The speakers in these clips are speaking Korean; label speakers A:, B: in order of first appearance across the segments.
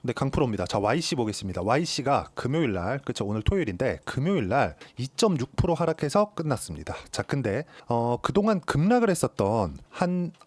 A: 네, 강프로입니다. 자, YC 보겠습니다. YC가 금요일 날, 그렇죠. 오늘 토요일인데 금요일 날 2.6% 하락해서 끝났습니다. 자, 근데 그동안 급락을 했었던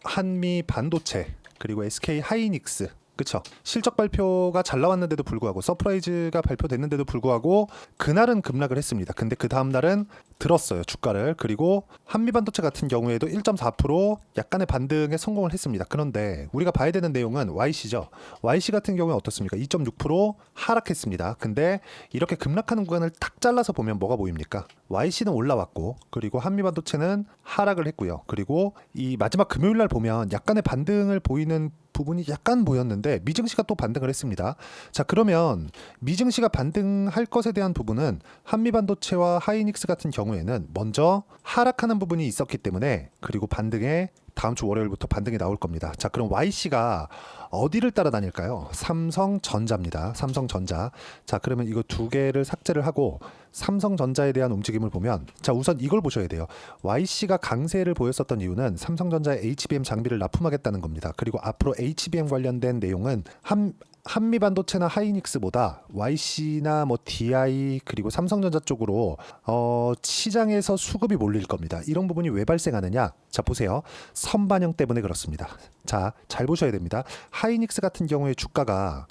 A: 한미 반도체 그리고 SK 하이닉스, 그쵸. 실적 발표가 잘 나왔는데도 불구하고 서프라이즈가 발표됐는데도 불구하고 그날은 급락을 했습니다. 근데 그 다음 날은 들었어요, 주가를. 그리고 한미반도체 같은 경우에도 1.4% 약간의 반등에 성공을 했습니다. 그런데 우리가 봐야 되는 내용은 YC죠. YC 같은 경우는 어떻습니까? 2.6% 하락했습니다. 근데 이렇게 급락하는 구간을 딱 잘라서 보면 뭐가 보입니까? YC는 올라왔고, 그리고 한미반도체는 하락을 했고요. 그리고 이 마지막 금요일 날 보면 약간의 반등을 보이는 부분이 약간 보였는데 미증시가 또 반등을 했습니다. 자, 그러면 미증시가 반등할 것에 대한 부분은 한미반도체와 하이닉스 같은 경우에는 먼저 하락하는 부분이 있었기 때문에, 그리고 반등에 다음 주 월요일부터 반등이 나올 겁니다. 자, 그럼 YC가 어디를 따라다닐까요? 삼성전자입니다. 삼성전자. 자, 그러면 이거 두 개를 삭제를 하고 삼성전자에 대한 움직임을 보면, 자, 우선 이걸 보셔야 돼요. YC가 강세를 보였었던 이유는 삼성전자의 HBM 장비를 납품하겠다는 겁니다. 그리고 앞으로 HBM 관련된 내용은 한미반도체나 하이닉스보다 YC나 뭐 DI 그리고 삼성전자 쪽으로 시장에서 수급이 몰릴 겁니다. 이런 부분이 왜 발생하느냐? 자, 보세요. 선반영 때문에 그렇습니다. 자, 잘 보셔야 됩니다. 하이닉스 같은 경우에 주가가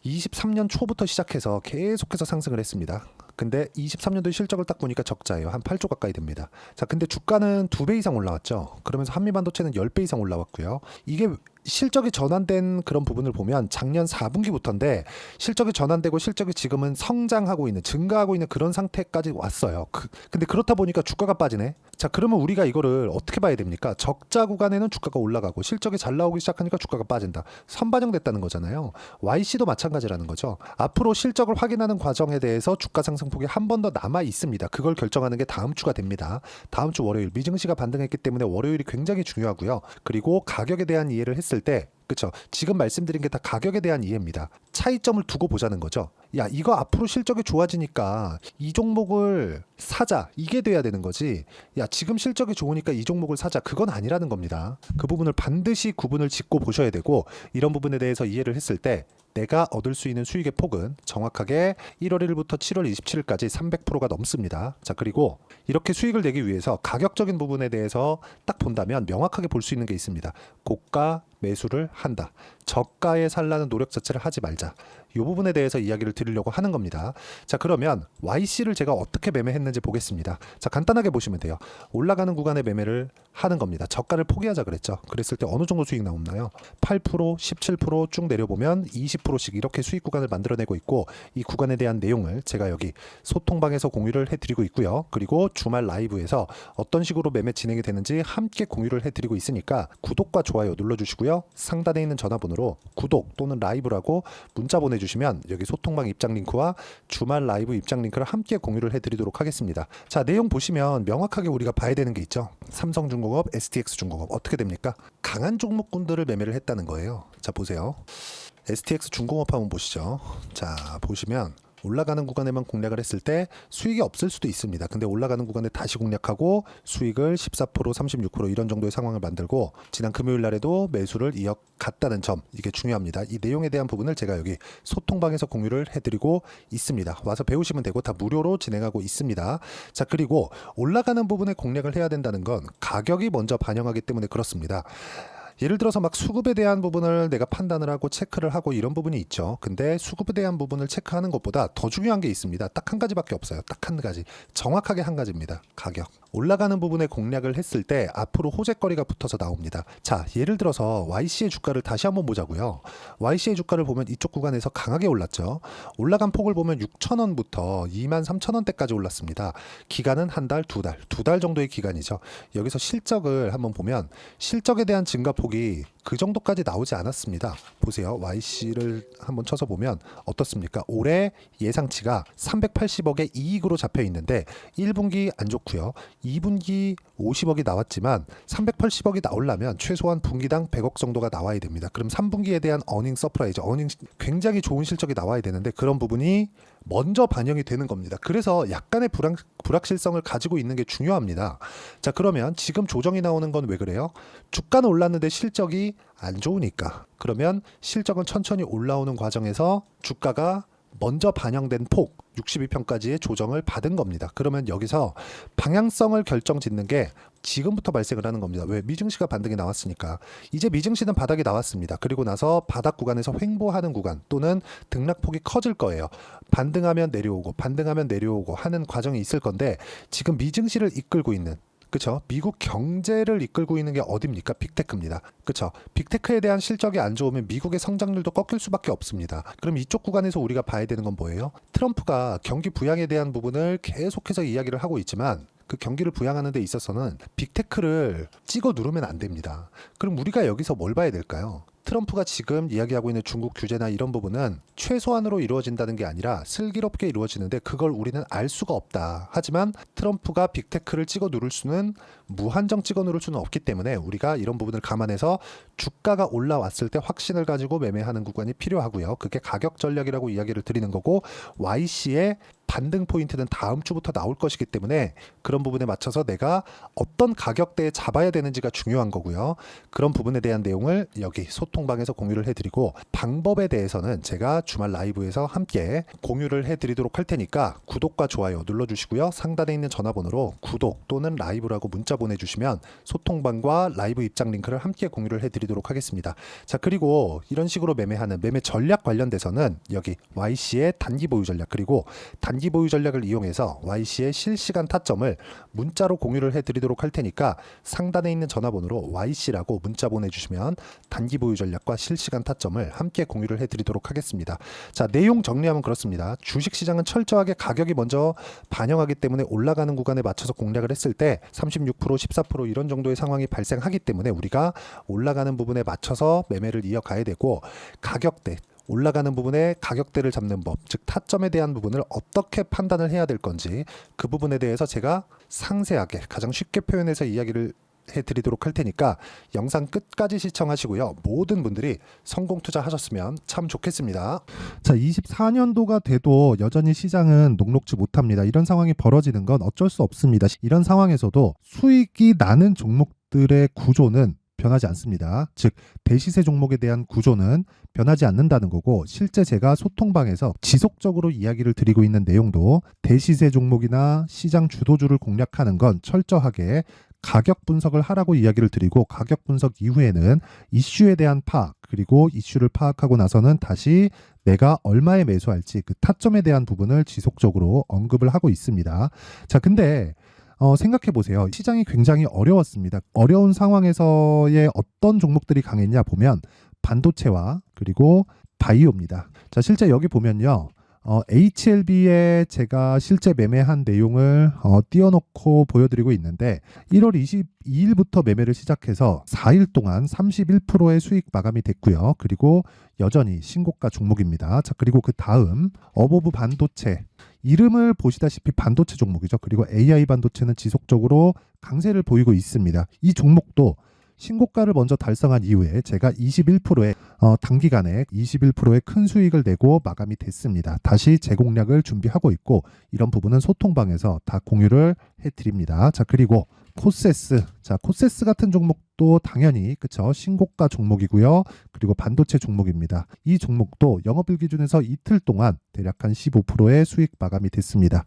A: 23년 초부터 시작해서 계속해서 상승을 했습니다. 근데 23년도에 실적을 딱 보니까 적자예요. 한 8조 가까이 됩니다. 자, 근데 주가는 2배 이상 올라왔죠. 그러면서 한미반도체는 10배 이상 올라왔고요. 이게 실적이 전환된 그런 부분을 보면 작년 4분기부터인데 실적이 전환되고 실적이 지금은 성장하고 있는, 증가하고 있는 그런 상태까지 왔어요. 근데 그렇다 보니까 주가가 빠지네. 자, 그러면 우리가 이거를 어떻게 봐야 됩니까? 적자 구간에는 주가가 올라가고 실적이 잘 나오기 시작하니까 주가가 빠진다. 선반영됐다는 거잖아요. YC도 마찬가지라는 거죠. 앞으로 실적을 확인하는 과정에 대해서 주가 상승폭이 한 번 더 남아 있습니다. 그걸 결정하는 게 다음 주가 됩니다. 다음 주 월요일 미증시가 반등했기 때문에 월요일이 굉장히 중요하고요. 그리고 가격에 대한 이해를 했을 때, 그렇죠. 지금 말씀드린 게 다 가격에 대한 이해입니다. 차이점을 두고 보자는 거죠. 야, 이거 앞으로 실적이 좋아지니까 이 종목을 사자, 이게 돼야 되는 거지. 야, 지금 실적이 좋으니까 이 종목을 사자, 그건 아니라는 겁니다. 그 부분을 반드시 구분을 짓고 보셔야 되고, 이런 부분에 대해서 이해를 했을 때 내가 얻을 수 있는 수익의 폭은 정확하게 1월 1일부터 7월 27일까지 300%가 넘습니다. 자, 그리고 이렇게 수익을 내기 위해서 가격적인 부분에 대해서 딱 본다면 명확하게 볼 수 있는 게 있습니다. 고가 매수를 한다. 저가에 살라는 노력 자체를 하지 말자. 이 부분에 대해서 이야기를 드리려고 하는 겁니다. 자, 그러면 YC를 제가 어떻게 매매했는지 보겠습니다. 자, 간단하게 보시면 돼요. 올라가는 구간에 매매를 하는 겁니다. 저가를 포기하자 그랬죠. 그랬을 때 어느 정도 수익 나오나요? 8%, 17%쭉 내려보면 20%씩 이렇게 수익 구간을 만들어내고 있고, 이 구간에 대한 내용을 제가 여기 소통방에서 공유를 해드리고 있고요. 그리고 주말 라이브에서 어떤 식으로 매매 진행이 되는지 함께 공유를 해드리고 있으니까 구독과 좋아요 눌러주시고요. 상단에 있는 전화번호로 구독 또는 라이브라고 문자 보내주시면 여기 소통방 입장 링크와 주말 라이브 입장 링크를 함께 공유를 해드리도록 하겠습니다. 자, 내용 보시면 명확하게 우리가 봐야 되는 게 있죠. 삼성중공업, STX중공업 어떻게 됩니까? 강한 종목군들을 매매를 했다는 거예요. 자, 보세요. STX중공업 한번 보시죠. 자, 보시면 올라가는 구간에만 공략을 했을 때 수익이 없을 수도 있습니다. 근데 올라가는 구간에 다시 공략하고 수익을 14%, 36% 이런 정도의 상황을 만들고 지난 금요일 날에도 매수를 이어갔다는 점, 이게 중요합니다. 이 내용에 대한 부분을 제가 여기 소통방에서 공유를 해드리고 있습니다. 와서 배우시면 되고 다 무료로 진행하고 있습니다. 자, 그리고 올라가는 부분에 공략을 해야 된다는 건 가격이 먼저 반영하기 때문에 그렇습니다. 예를 들어서 막 수급에 대한 부분을 내가 판단을 하고 체크를 하고 이런 부분이 있죠. 근데 수급에 대한 부분을 체크하는 것보다 더 중요한 게 있습니다. 딱 한 가지밖에 없어요. 딱 한 가지. 정확하게 한 가지입니다. 가격. 올라가는 부분에 공략을 했을 때 앞으로 호재거리가 붙어서 나옵니다. 자, 예를 들어서 YC의 주가를 다시 한번 보자고요. YC의 주가를 보면 이쪽 구간에서 강하게 올랐죠. 올라간 폭을 보면 6,000원부터 23,000원대까지 올랐습니다. 기간은 한 달, 두 달 정도의 기간이죠. 여기서 실적을 한번 보면 실적에 대한 증가폭이 그 정도까지 나오지 않았습니다. 보세요. YC를 한번 쳐서 보면 어떻습니까? 올해 예상치가 380억의 이익으로 잡혀 있는데 1분기 안 좋고요. 2분기 50억이 나왔지만 380억이 나오려면 최소한 분기당 100억 정도가 나와야 됩니다. 그럼 3분기에 대한 어닝 서프라이즈, 어닝 굉장히 좋은 실적이 나와야 되는데 그런 부분이 먼저 반영이 되는 겁니다. 그래서 약간의 불확실성을 가지고 있는 게 중요합니다. 자, 그러면 지금 조정이 나오는 건 왜 그래요? 주가는 올랐는데 실적이 실적이 안 좋으니까. 그러면 실적은 천천히 올라오는 과정에서 주가가 먼저 반영된 폭 62평까지의 조정을 받은 겁니다. 그러면 여기서 방향성을 결정짓는 게 지금부터 발생을 하는 겁니다. 왜? 미증시가 반등이 나왔으니까. 이제 미증시는 바닥이 나왔습니다. 그리고 나서 바닥 구간에서 횡보하는 구간 또는 등락폭이 커질 거예요. 반등하면 내려오고 반등하면 내려오고 하는 과정이 있을 건데 지금 미증시를 이끌고 있는, 그쵸? 미국 경제를 이끌고 있는 게 어딥니까? 빅테크입니다. 그쵸? 빅테크에 대한 실적이 안 좋으면 미국의 성장률도 꺾일 수밖에 없습니다. 그럼 이쪽 구간에서 우리가 봐야 되는 건 뭐예요? 트럼프가 경기 부양에 대한 부분을 계속해서 이야기를 하고 있지만 그 경기를 부양하는 데 있어서는 빅테크를 찍어 누르면 안 됩니다. 그럼 우리가 여기서 뭘 봐야 될까요? 트럼프가 지금 이야기하고 있는 중국 규제나 이런 부분은 최소한으로 이루어진다는 게 아니라 슬기롭게 이루어지는데 그걸 우리는 알 수가 없다. 하지만 트럼프가 빅테크를 찍어 누를 수는 무한정 찍어 누를 수는 없기 때문에 우리가 이런 부분을 감안해서 주가가 올라왔을 때 확신을 가지고 매매하는 구간이 필요하고요. 그게 가격 전략이라고 이야기를 드리는 거고 YC의 반등 포인트는 다음 주부터 나올 것이기 때문에 그런 부분에 맞춰서 내가 어떤 가격대에 잡아야 되는지가 중요한 거고요. 그런 부분에 대한 내용을 여기 소통방에서 공유를 해드리고 방법에 대해서는 제가 주말 라이브에서 함께 공유를 해드리도록 할 테니까 구독과 좋아요 눌러주시고요. 상단에 있는 전화번호로 구독 또는 라이브라고 문자 보내주시면 소통방과 라이브 입장 링크를 함께 공유를 해드리도록 하겠습니다. 자, 그리고 이런 식으로 매매하는 매매 전략 관련돼서는 여기 YC의 단기 보유 전략 그리고 단기 보유 전략을 이용해서 YC의 실시간 타점을 문자로 공유를 해드리도록 할 테니까 상단에 있는 전화번호로 YC라고 문자 보내주시면 단기 보유 전략과 실시간 타점을 함께 공유를 해드리도록 하겠습니다. 자, 내용 정리하면 그렇습니다. 주식시장은 철저하게 가격이 먼저 반영하기 때문에 올라가는 구간에 맞춰서 공략을 했을 때 36%, 14% 이런 정도의 상황이 발생하기 때문에 우리가 올라가는 부분에 맞춰서 매매를 이어가야 되고 가격대 올라가는 부분에 가격대를 잡는 법, 즉 타점에 대한 부분을 어떻게 판단을 해야 될 건지 그 부분에 대해서 제가 상세하게 가장 쉽게 표현해서 이야기를 해드리도록 할 테니까 영상 끝까지 시청하시고요. 모든 분들이 성공 투자하셨으면 참 좋겠습니다.
B: 자, 24년도가 돼도 여전히 시장은 녹록지 못합니다. 이런 상황이 벌어지는 건 어쩔 수 없습니다. 이런 상황에서도 수익이 나는 종목들의 구조는 변하지 않습니다. 즉 대시세 종목에 대한 구조는 변하지 않는다는 거고 실제 제가 소통방에서 지속적으로 이야기를 드리고 있는 내용도 대시세 종목이나 시장 주도주를 공략하는 건 철저하게 가격 분석을 하라고 이야기를 드리고 가격 분석 이후에는 이슈에 대한 파악 그리고 이슈를 파악하고 나서는 다시 내가 얼마에 매수할지 그 타점에 대한 부분을 지속적으로 언급을 하고 있습니다. 자, 근데 생각해 보세요. 시장이 굉장히 어려웠습니다. 어려운 상황에서의 어떤 종목들이 강했냐 보면 반도체와 그리고 바이오입니다. 자, 실제 여기 보면요. HLB에 제가 실제 매매한 내용을 띄워놓고 보여드리고 있는데 1월 22일부터 매매를 시작해서 4일 동안 31%의 수익 마감이 됐고요. 그리고 여전히 신고가 종목입니다. 자, 그리고 그 다음 어보브 반도체 이름을 보시다시피 반도체 종목이죠. 그리고 AI 반도체는 지속적으로 강세를 보이고 있습니다. 이 종목도 신고가를 먼저 달성한 이후에 제가 21%의 단기간에 21%의 큰 수익을 내고 마감이 됐습니다. 다시 재공략을 준비하고 있고 이런 부분은 소통방에서 다 공유를 해드립니다. 자, 그리고 코세스. 자, 코세스 같은 종목도 당연히 그쵸 신고가 종목이고요. 그리고 반도체 종목입니다. 이 종목도 영업일 기준에서 이틀 동안 대략 한 15%의 수익 마감이 됐습니다.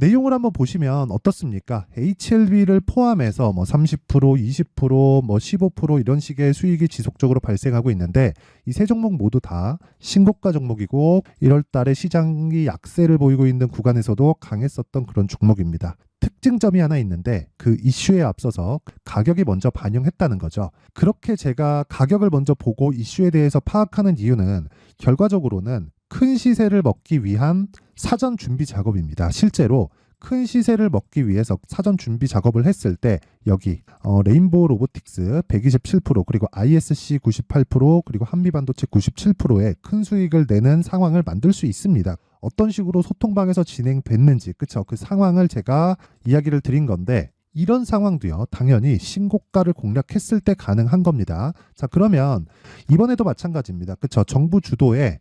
B: 내용을 한번 보시면 어떻습니까? HLB를 포함해서 뭐 30%, 20%, 뭐 15% 이런 식의 수익이 지속적으로 발생하고 있는데 이 세 종목 모두 다 신고가 종목이고 1월 달에 시장이 약세를 보이고 있는 구간에서도 강했었던 그런 종목입니다. 특징점이 하나 있는데 그 이슈에 앞서서 가격이 먼저 반영했다는 거죠. 그렇게 제가 가격을 먼저 보고 이슈에 대해서 파악하는 이유는 결과적으로는 큰 시세를 먹기 위한 사전 준비 작업입니다. 실제로 큰 시세를 먹기 위해서 사전 준비 작업을 했을 때 여기 레인보우 로보틱스 127% 그리고 ISC 98% 그리고 한미반도체 97%의 큰 수익을 내는 상황을 만들 수 있습니다. 어떤 식으로 소통방에서 진행됐는지 그쵸? 그 상황을 제가 이야기를 드린 건데 이런 상황도요 당연히 신고가를 공략했을 때 가능한 겁니다. 자, 그러면 이번에도 마찬가지입니다. 그쵸? 정부 주도의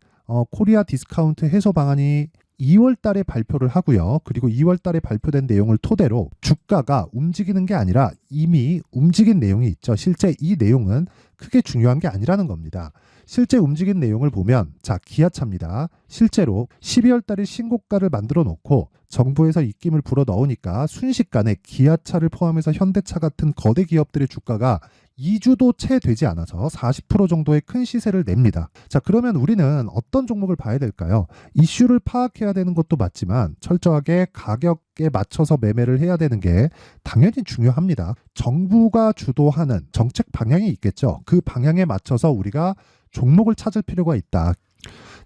B: 코리아 디스카운트 해소 방안이 2월 달에 발표를 하고요. 그리고 2월 달에 발표된 내용을 토대로 주가가 움직이는 게 아니라 이미 움직인 내용이 있죠. 실제 이 내용은 크게 중요한 게 아니라는 겁니다. 실제 움직인 내용을 보면 자, 기아차입니다. 실제로 12월 달에 신고가를 만들어 놓고 정부에서 입김을 불어 넣으니까 순식간에 기아차를 포함해서 현대차 같은 거대 기업들의 주가가 2주도 채 되지 않아서 40% 정도의 큰 시세를 냅니다. 자, 그러면 우리는 어떤 종목을 봐야 될까요? 이슈를 파악해야 되는 것도 맞지만 철저하게 가격에 맞춰서 매매를 해야 되는 게 당연히 중요합니다. 정부가 주도하는 정책 방향이 있겠죠. 그 방향에 맞춰서 우리가 종목을 찾을 필요가 있다.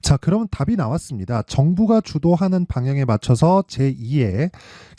B: 자, 그러면 답이 나왔습니다. 정부가 주도하는 방향에 맞춰서 제2의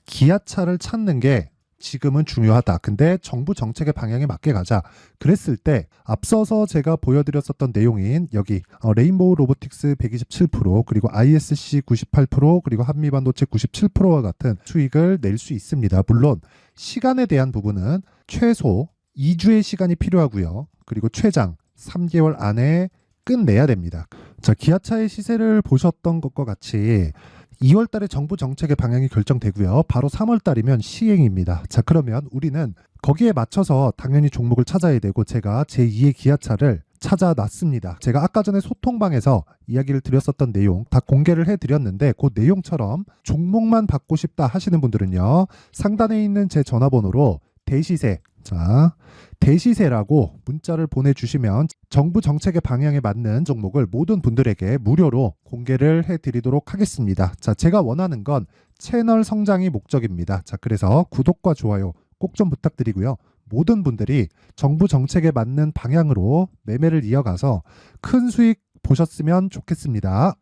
B: 기아차를 찾는 게 지금은 중요하다. 근데 정부 정책의 방향에 맞게 가자. 그랬을 때 앞서서 제가 보여드렸었던 내용인 여기 레인보우 로보틱스 127% 그리고 ISC 98% 그리고 한미반도체 97%와 같은 수익을 낼 수 있습니다. 물론 시간에 대한 부분은 최소 2주의 시간이 필요하고요. 그리고 최장 3개월 안에 끝내야 됩니다. 자, 기아차의 시세를 보셨던 것과 같이 2월 달에 정부 정책의 방향이 결정되고요. 바로 3월 달이면 시행입니다. 자, 그러면 우리는 거기에 맞춰서 당연히 종목을 찾아야 되고 제가 제2의 기아차를 찾아놨습니다. 제가 아까 전에 소통방에서 이야기를 드렸었던 내용 다 공개를 해드렸는데 그 내용처럼 종목만 받고 싶다 하시는 분들은요. 상단에 있는 제 전화번호로 대시세, 자, 대시세라고 문자를 보내주시면 정부 정책의 방향에 맞는 종목을 모든 분들에게 무료로 공개를 해드리도록 하겠습니다. 자, 제가 원하는 건 채널 성장이 목적입니다. 자, 그래서 구독과 좋아요 꼭 좀 부탁드리고요. 모든 분들이 정부 정책에 맞는 방향으로 매매를 이어가서 큰 수익 보셨으면 좋겠습니다.